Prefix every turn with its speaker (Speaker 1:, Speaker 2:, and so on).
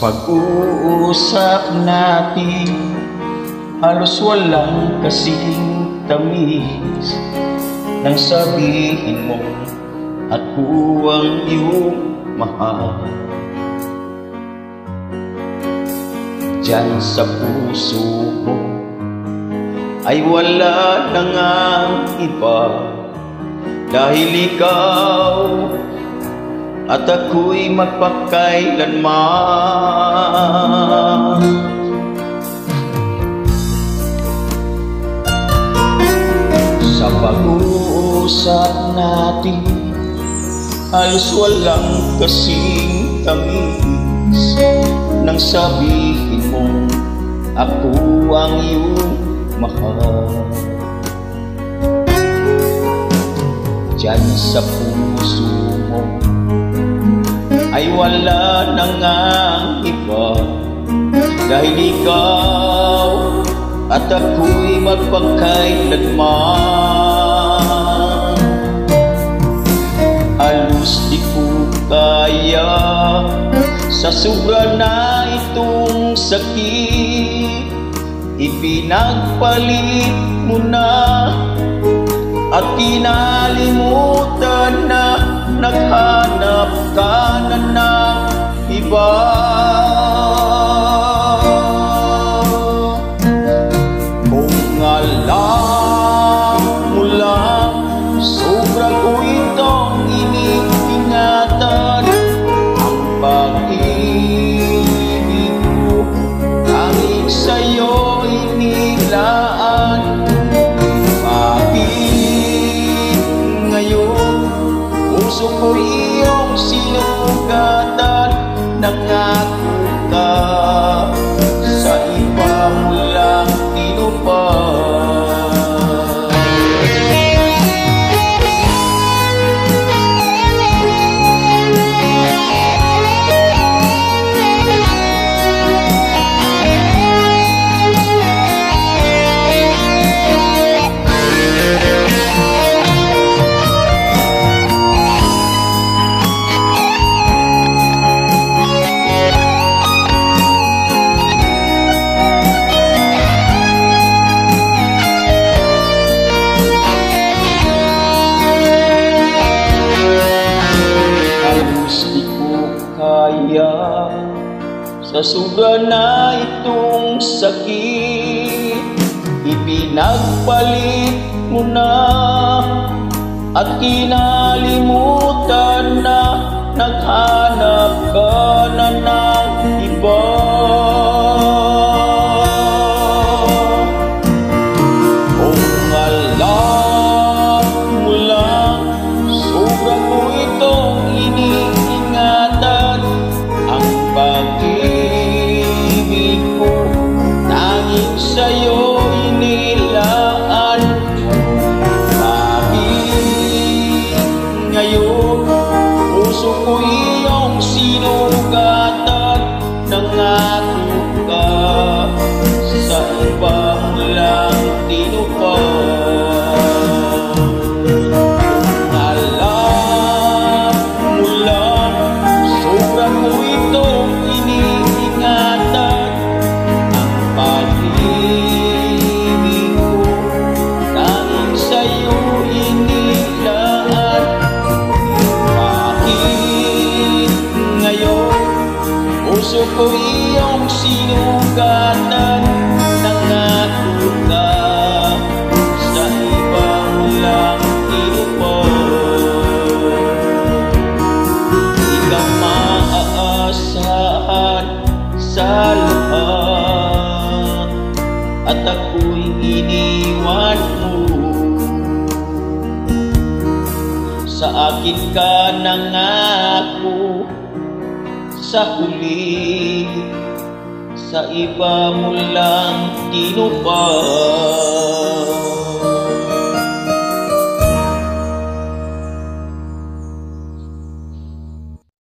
Speaker 1: pag-uusap natin, halos walang kasing tamis nang sabihin mo ako ang iyong mahal. Diyan sa puso ko ay wala na ngang iba, dahil ikaw at ako'y magpakailanman. Sa pag-uusap natin, halos walang kasing tamis nang sabihin mo ako ang iyong mahal. Diyan sa puso mo ay wala na ngang iba, dahil ikaw at ako'y magpakailanman. Halos di ko kaya sa sobra na itong sakit, ipinagpalit mo na at kinalimutan na naghanap ka na ng iba. Kung alam mo lang, sobra ko itong iniingatan. Ang pag-ibig ko tanging sa'yo inilaan. Puso ko iyong sinugatan, nangako ka sa iba mo lang tinupad. Sa sobra na itong sakit, ipinagpalit mo na at kinalimutan na naghanap ka na ng iba. Kung alam mo lang, sobra ko itong iniingatan. Ang pag-ibig ko tanging sa'yo inilaan. Bakit ngayon puso ko iyong sinugatan, nangako ka sa ibang lang tinupad. Puso ko iyong sinugatan, nangako ka sa ibang lang tinupad. Di ka maaasahan sa lahat, at ako'y iniwan mo. Sa akin ka nangako, sa huli, sa iba mo lang tinupad.